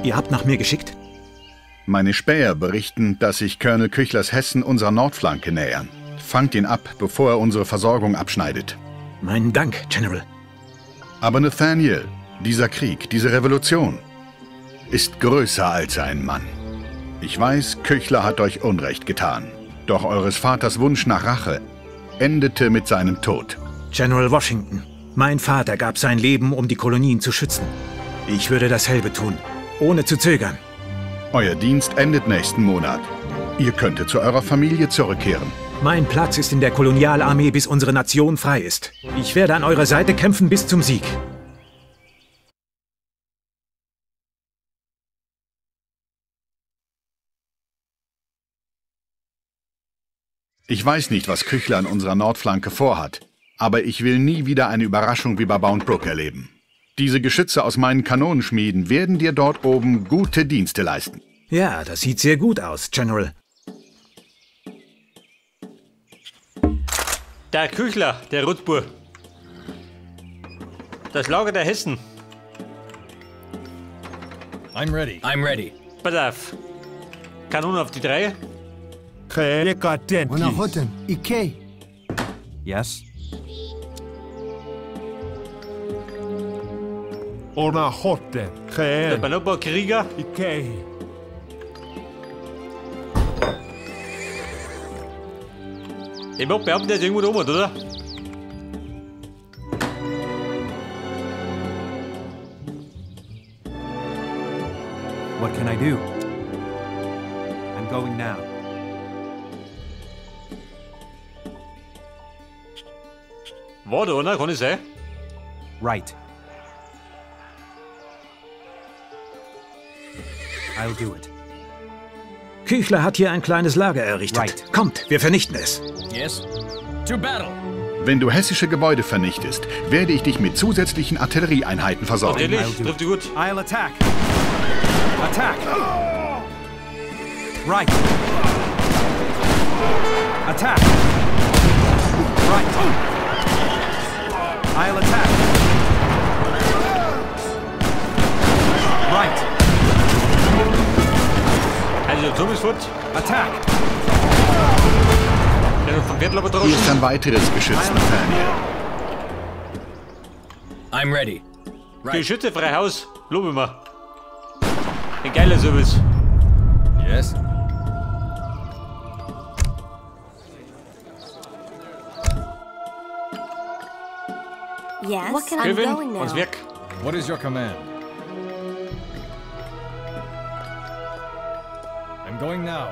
Ihr habt nach mir geschickt? Meine Späher berichten, dass sich Colonel Kuechlers Hessen unserer Nordflanke nähern. Fangt ihn ab, bevor er unsere Versorgung abschneidet. Meinen Dank, General. Aber Nathaniel, dieser Krieg, diese Revolution, ist größer als ein Mann. Ich weiß, Kuechler hat euch Unrecht getan. Doch eures Vaters Wunsch nach Rache endete mit seinem Tod. General Washington, mein Vater gab sein Leben, um die Kolonien zu schützen. Ich würde dasselbe tun, ohne zu zögern. Euer Dienst endet nächsten Monat. Ihr könntet zu eurer Familie zurückkehren. Mein Platz ist in der Kolonialarmee, bis unsere Nation frei ist. Ich werde an eurer Seite kämpfen bis zum Sieg. Ich weiß nicht, was Kuechler an unserer Nordflanke vorhat, aber ich will nie wieder eine Überraschung wie bei Bound Brook erleben. Diese Geschütze aus meinen Kanonenschmieden werden dir dort oben gute Dienste leisten. Ja, das sieht sehr gut aus, General. Der Kuechler, der Rotbur. Das Lager der Hessen. I'm ready. I'm ready. Pass auf. Kanone auf die 3. Yes. Da bin ein paar Krieger. Ich mag behaupten, der ist irgendwo da oben, oder? What can I do? I'm going now. War da einer, kann ich sein? Right. I'll do it. Kuechler hat hier ein kleines Lager errichtet. Right. Kommt, wir vernichten es. Yes. To battle. Wenn du hessische Gebäude vernichtest, werde ich dich mit zusätzlichen Artillerieeinheiten versorgen. Natürlich, trifft die gut. I'll attack. Attack. Right. Attack. Right. I'll attack. Right. Also der Turm ist fort. Attack. Der noch vom Gürtel aber Hier draußen. ist ein weiteres Geschütz, Nathaniel. I'm ready. Geschütze, frei Haus. Lob ich mir. Ein geiler Service. Yes. Yes, I'm Kevin, going ans now. Werk. What is your command? I'm going now.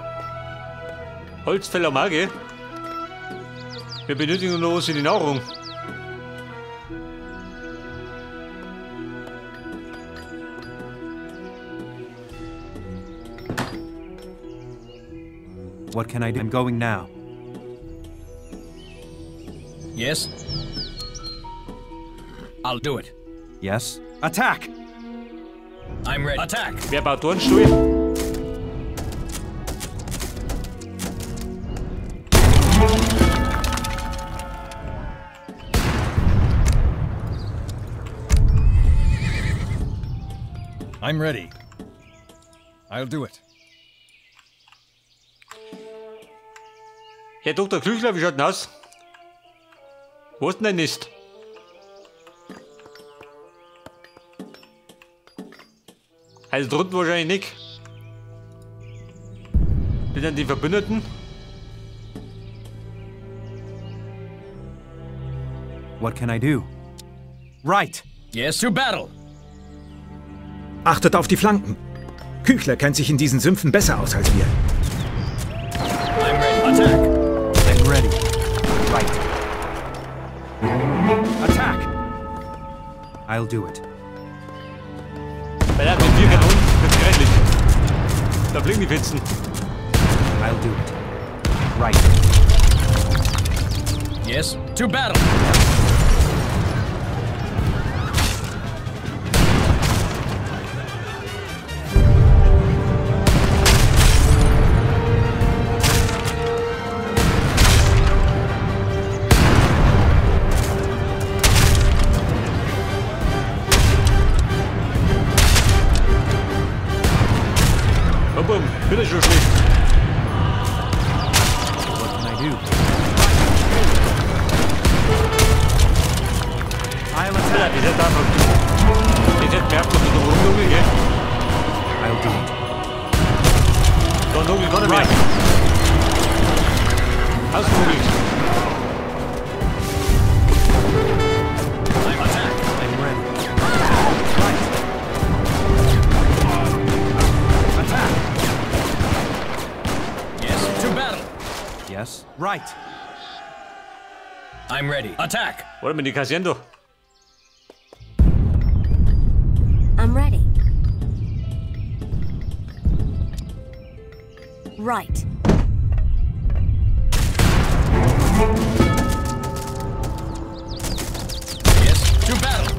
Holzfäller Mage. Wir benötigen noch was in die Nahrung. What can I do? I'm going now. Yes. I'll do it. Yes. Attack! I'm ready. Attack. Wer baut da einen Stuhl? I'm ready. I'll do it. Herr Dr. Kuechler, wie schaut denn aus? Wo ist denn dein Nest? Also drunten wahrscheinlich nicht. Sind dann die Verbündeten? What can I do? Right. Yes, to battle. Achtet auf die Flanken. Kuechler kennt sich in diesen Sümpfen besser aus als wir. I'm ready. Attack. I'm ready. Right. Attack! I'll do it. Weil er mit 4 Kanonen wird's grelllich. Da fliegen die Fetzen. I'll do it. Right. Yes, to battle. To battle. Yes. Right. I'm ready. Attack. Warte mal, die kassieren doch. I'm ready. Right. Yes. To battle.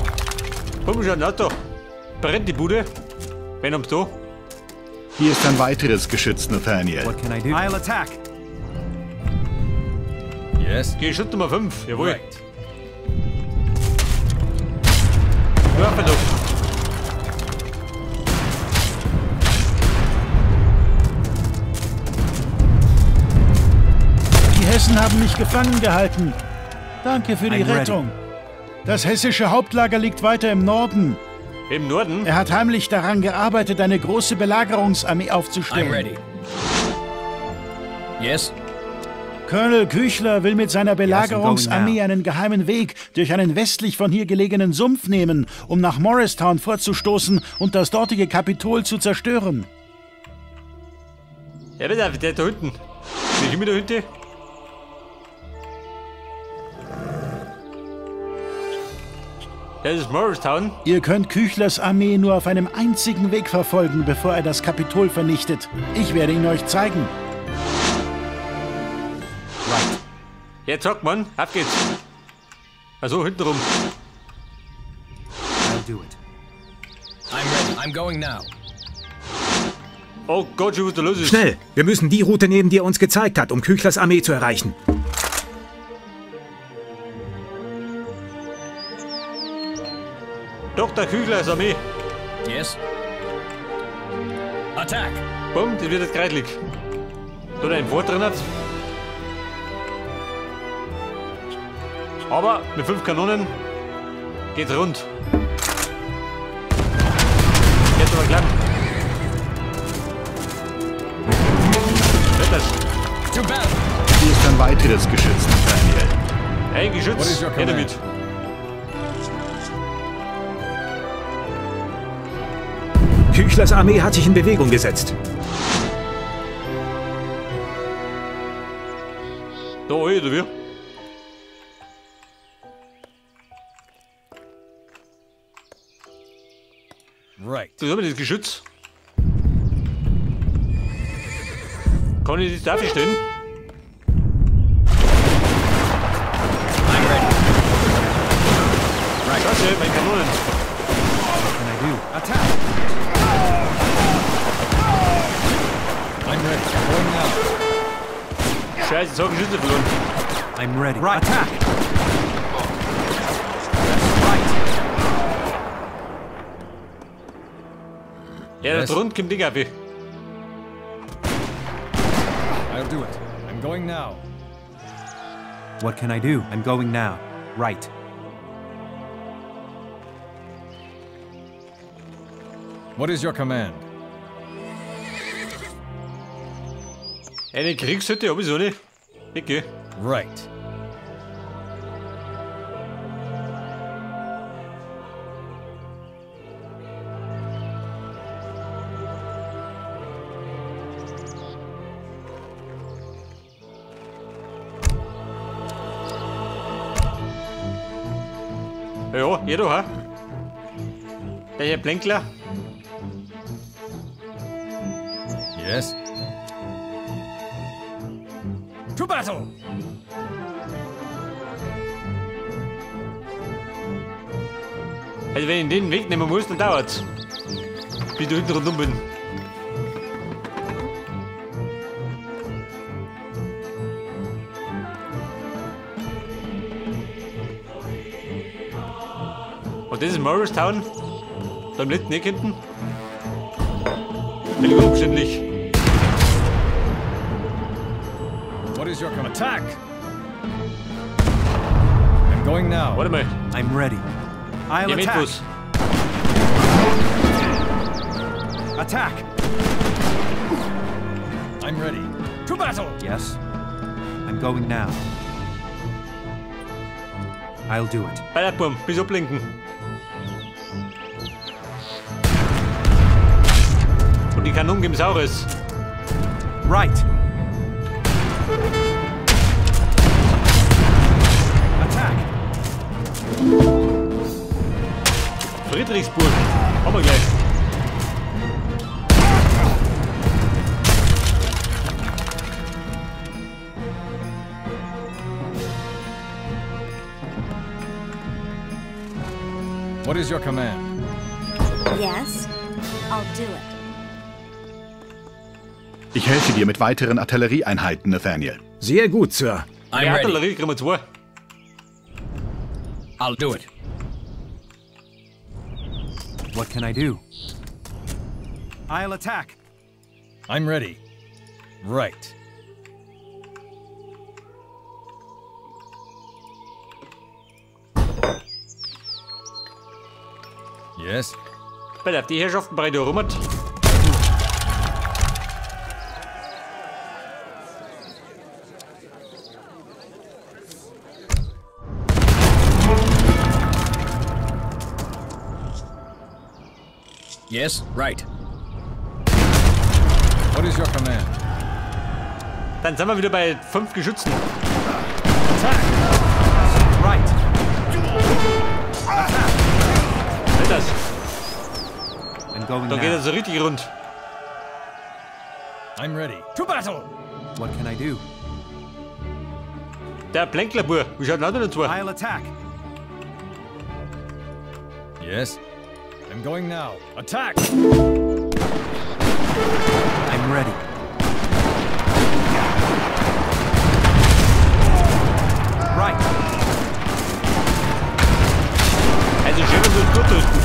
Komm schon, Auto. Brennt die Bude. Wen haben's da? Hier ist ein weiteres Geschütz, Nathaniel. What can I do? I'll attack. Yes. Geh Schritt Nummer 5. Jawohl. Right. Waffe doch. Die Hessen haben mich gefangen gehalten. Danke für die I'm ready. Rettung. Das hessische Hauptlager liegt weiter im Norden. Im Norden? Er hat heimlich daran gearbeitet, eine große Belagerungsarmee I'm aufzustellen. ready. Yes. Colonel Kuechler will mit seiner going Belagerungsarmee now. einen geheimen Weg durch einen westlich von hier gelegenen Sumpf nehmen, um nach Morristown vorzustoßen und das dortige Kapitol zu zerstören. Ja, bitte, der da hinten. Bin ich immer da hinten? Das ist Morristown. Ihr könnt Kuechlers Armee nur auf einem einzigen Weg verfolgen, bevor er das Kapitol vernichtet. Ich werde ihn euch zeigen. Jetzt zack, Mann. Auf geht's. Also, hinten rum. I'll do it. I'm ready. I'm going now. Oh Gott, schon was da los ist. Schnell! Wir müssen die Route nehmen, die er uns gezeigt hat, um Kuechlers Armee zu erreichen. Dr. Kuechlers Armee. Yes. Attack. Bumm, das wird jetzt kreidelig. Da ein Fort drin hat. Aber mit 5 Kanonen geht's rund. Jetzt aber klappen. Wetters. To battle. Hier ist ein weiteres Geschütz, Nathaniel. Ein What is Geschütz. your Geh command? damit. Kuechlers Armee hat sich in Bewegung gesetzt. Da, oder wie? Right. Das haben wir das Geschütz. Kann ich das dafür stellen? I'm ready. Klasse, meine Kanonen. What can I do? Attack. I'm ready. I'm going now. Scheiße, jetzt habe ich Geschütze verloren. I'm ready. Right. Attack. Ja, Yes. da drunten kommt Ding ab. I'll do it. I'm going now. What can I do? I'm going now. Right. What is your command? Eine Kriegshütte habe ich so nicht. Okay. Right. Ja, jeder ha. Der hier Blänkler. Yes. To battle. Also wenn ich den wegnehmen muss, dann dauert's. Bis ich da hinten rundum bin. Und das ist Morristown. Da im letzten Eck hinten. Bin ich unumständlich. What is your command? Attack. I'm going now. Warte mal. I'm ready. I'll attack. Gemetzel. Attack. I'm ready. To battle. Yes. I'm going now. I'll do it. Ballerbum, bis ablenken. Und die Kanonen geben Saures. Right. Friedrichsburg. Haben wir gleich. What is your command? Yes, I'll do it. Ich helfe dir mit weiteren Artillerieeinheiten, Nathaniel. Sehr gut, Sir. Die I'm ready. Artillerie kriegen wir 2. I'll do it. What can I do? I'll attack. I'm ready. Right. Yes. Bei der die Herrschaften bereit rummert. Yes, right. What is your command? Dann sind wir wieder bei 5 Geschützen. Attack! Right. Seht das? I'm going Da geht now. er so richtig rund. I'm ready. To battle! What can I do? Der Plänklerbur, wie schaut denn dazu? I'll attack. Yes. I'm going now. Attack! I'm ready. Right. Also schön, wenn wir gut rüsten.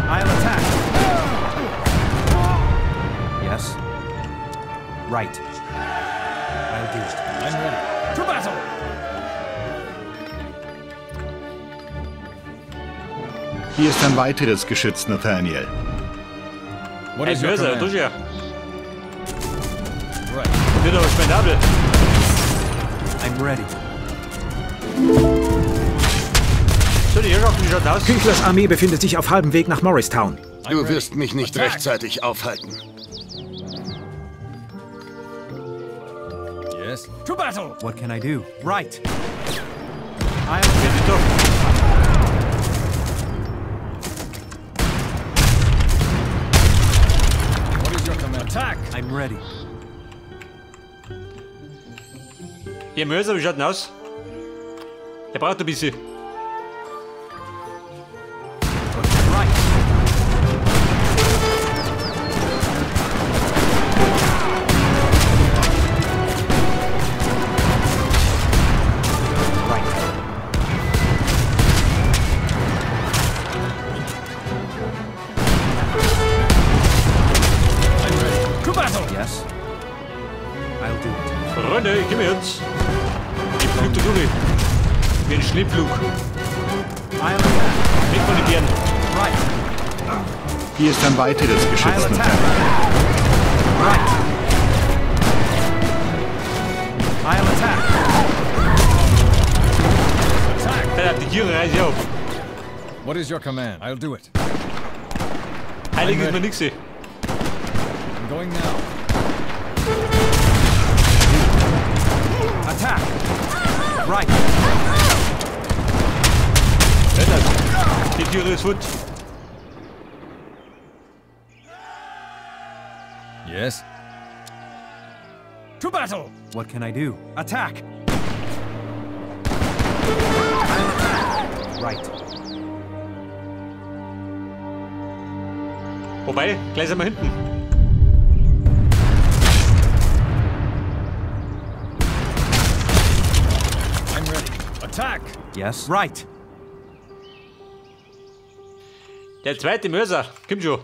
I'll attack. Yes. Right. I'll do it. I'm ready. To battle! Hier ist ein weiteres Geschütz, Nathaniel. What Ein is your Mörser, command? durch ja. Right. Wird aber spendabel. I'm ready. So, die Herrschaften, wie schaut aus? Kuechlers Armee befindet sich auf halbem Weg nach Morristown. Du wirst mich nicht rechtzeitig aufhalten. Yes. To battle! What can I do? Right. I'll Geht attack. nicht durch. What is your command? Attack! I'm ready. Ihr Mörser, wie schaut denn aus? Der braucht ein bisschen. Right. Right. I'm ready. To battle! Yes. I'll do it. Freunde, ich geh mir jetzt. Ich flug da durch. Wie ein Schneepflug. I'll attack. Weg von den Bären. Right. Hier ist ein weiteres I'll Geschütz, attack. Nathaniel. Right. I'll attack. Attack! Dann habt die Tiere reiß auf. What is your command? I'll do it. Heilig ist ready. mir nix. I'm going now. Attack. Right. Hört das? Die Tiere ist futsch. Yes. To battle! What can I do? Attack. Right. Wobei, gleich sind wir hinten. I'm ready. Attack! Yes. Right. Der zweite Mörser, kommt schon.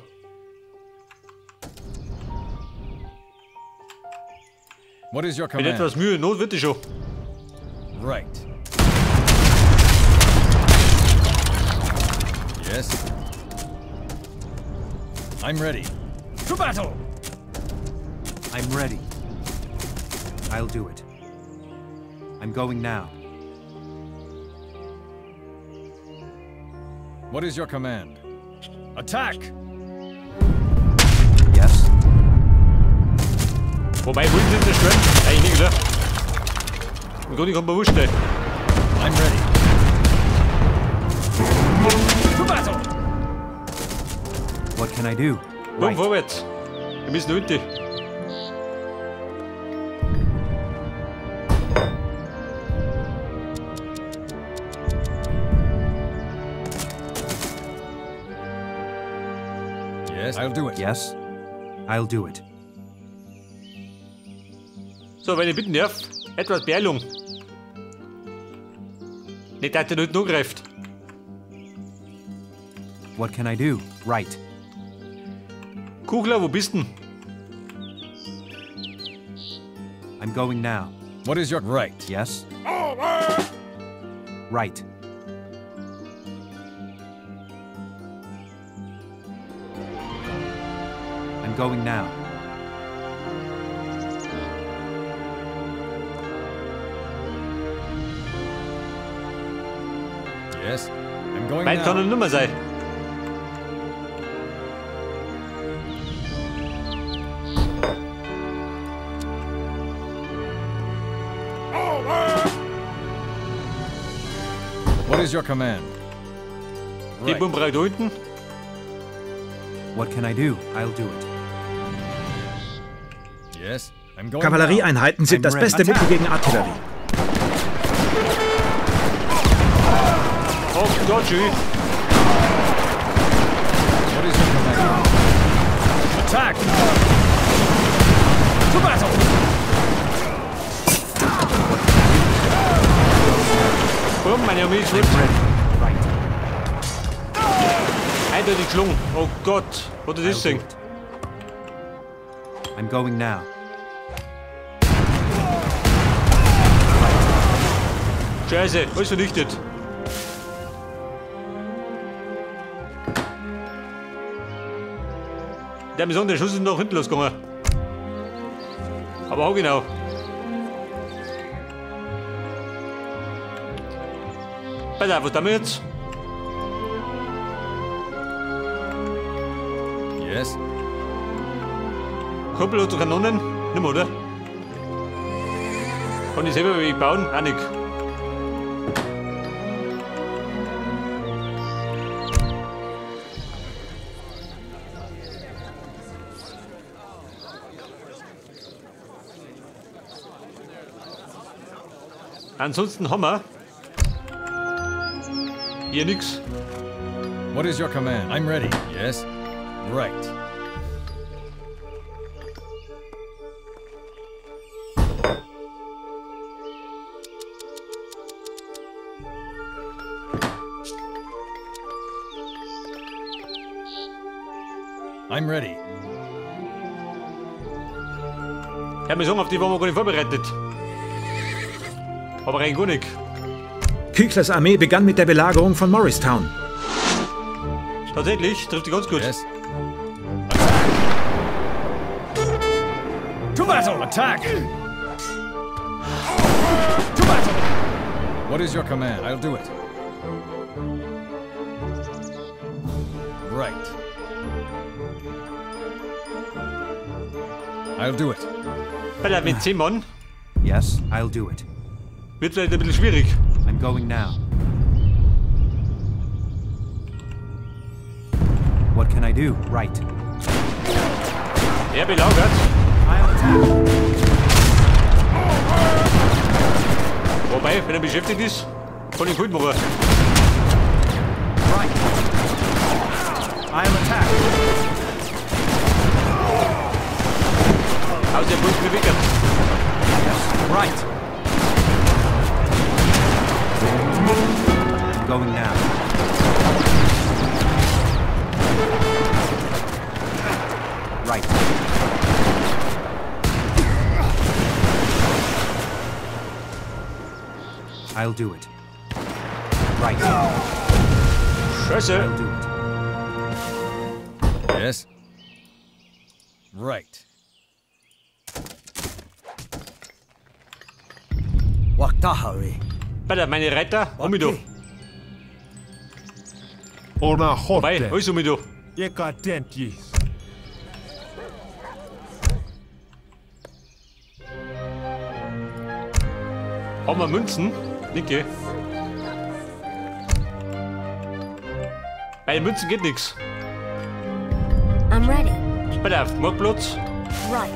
What is your Mit command? etwas Mühe, Not wird es schon. Right. Yes. I'm ready. To battle! I'm ready. I'll do it. I'm going now. What is your command? Attack! Yes. Wobei, wohin sind sie schwimmen? Eigentlich nicht, oder? Im Grunde kommt man wurscht, ey. I'm ready. To battle! What can I do? Komm, Right. vorwärts. Wir müssen unten. Yes, I'll do it. Yes, I'll do it. So, wenn ich bitten darf, etwas Beeilung. Nicht, dass der nicht angreift. What can I do? Right. Kuchler, wo bist denn? I'm going now. What is your right? Yes. Right. I'm going now. Yes, I'm going Weit kann now. eine Nummer sein. What is your command? Die Right. Bummbrei da unten. What can I do? I'll do it. Yes, I'm going now. Kavallerieeinheiten sind das beste Mittel gegen Artillerie. Oh Gott, schön. What is your command? Attack! To battle! Komm, meine Armee ist I'm gut. ready. Right. Eindeutig geschlungen. Oh Gott, was ist das I'll do Ding? it. I'm going now. Scheiße, alles vernichtet. Der mir sagen, der Schuss ist nach hinten losgegangen. Aber auch genau. Pass auf, was tun wir jetzt? Yes, Kuppel oder Kanonen? Nimm, oder? Kann ich selber wie bauen? Auch nicht. Ansonsten haben wir hier nix. what is your command? I'm ready. Yes, right. I'm ready. Ja, wir sagen, auf die waren wir gar nicht vorbereitet. Aber rein gar nicht. Kuechlers Armee begann mit der Belagerung von Morristown. Tatsächlich, trifft die ganz gut. Yes. Attack! To battle! Attack! To battle! What is your command? I'll do it. Right. I'll do it. Bei der mit 10 Mann Yes, I'll do it. wird vielleicht ein bisschen schwierig. I'm going now. What can I do? Right. Er belagert. I'll attack. Wobei, wenn er beschäftigt ist, kann ich gut machen. Right. I'll attack. Aus der Bus bewegt. Yes, right. I'm going now. Right. I'll do it. Right. Scheiße. I'll do it. Yes. Right. Bei der meine Reiter, um mich da. Ona Wobei, hotte. alles um mich da. Dekadentjes. Haben wir Münzen? Nicke. Bei den Münzen geht nichts. Pass auf, mach Platz. Right.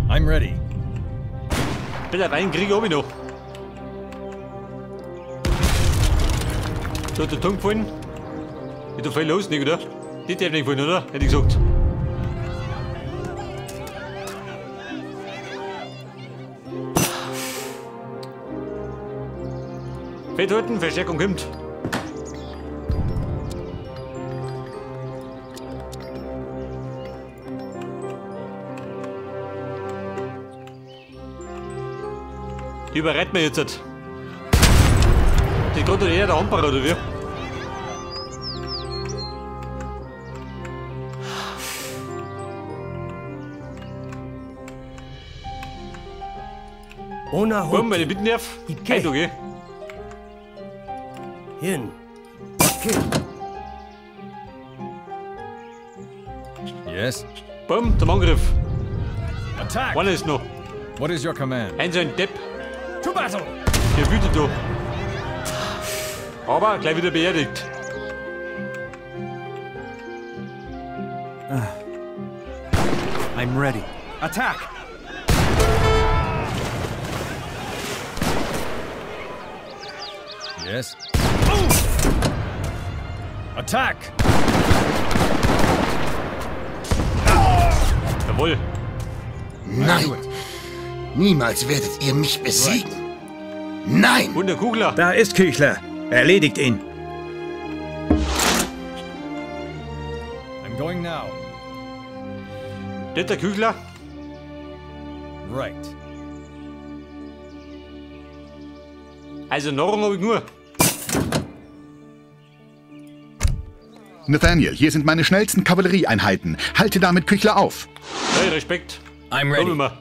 I'm ready. Pass auf, einen Krieg hab ich noch. So hat der Ton gefallen? Ist doch voll los, nicht, oder? Die darf nicht fallen, oder? Hätte ich gesagt. Fett halten, Verstärkung kommt. Die überreiten wir jetzt. Die geht doch eher der Ampere, oder wie? Ohne Komm, wenn ich bitten darf. Hey, du geh. Hin. Okay. Yes. Bumm, zum Angriff. Attack! Einer ist noch. What is your command? Ein so ein Depp. To battle! Der wütet da. Aber gleich wieder beerdigt. I'm ready. Attack! Yes. Attack! Jawohl. Nein! Niemals werdet ihr mich besiegen! Nein! Und der Kugler. Da ist Kuechler. Erledigt ihn. I'm going now. Das der Kuechler. Right. Also Narren hab ich nur. Nathaniel, hier sind meine schnellsten Kavallerieeinheiten. Halte damit Kuechler auf. Hey, Respekt. I'm Komm ready. immer.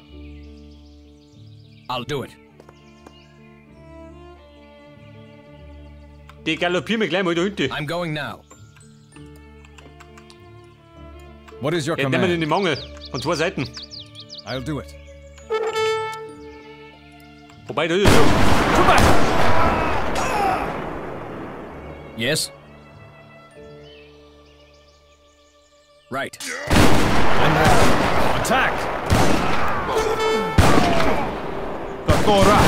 I'll do it. Die galoppieren mir gleich mal da hinten. I'm going now. What is your Jetzt nehmen wir den in command? die Mangel. Von zwei Seiten. I'll do it. Wobei, da ist es so. Yes. Right. Attack! Takora!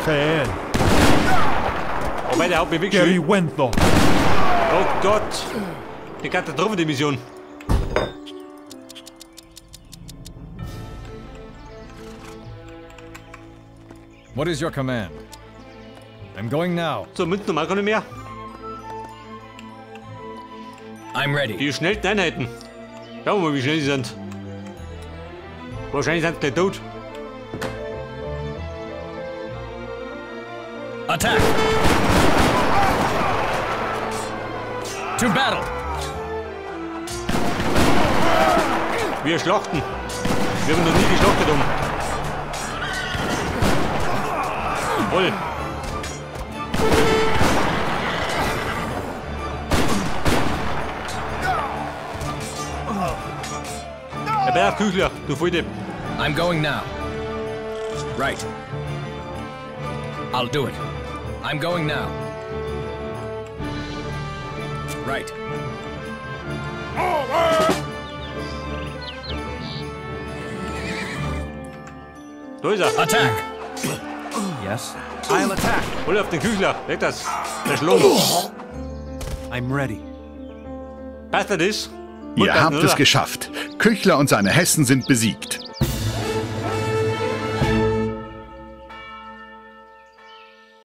Sehen. Wobei, der haut mich wirklich Gary schön. Wentho. Oh Gott. Die Katastrophe, die Mission. What is your command? I'm going now. So, Münzen normal gar nicht mehr. I'm ready. Die schnellsten Einheiten. Schauen wir mal, wie schnell die sind. Wahrscheinlich sind sie gleich tot. Attack! To battle! Wir schlachten. Wir haben noch nie geschlachtet um. Jawohl. Herr Berg, Kuechler, du Volldepp. I'm going now. Right. I'll do it. I'm going now. Right. Da ist er. Attack! Yes. I'll attack. Hol auf den Kuechler. Weg das. Der Schlund. I'm ready. Passt dir das? Ihr Gut, habt oder? es geschafft. Kuechler und seine Hessen sind besiegt.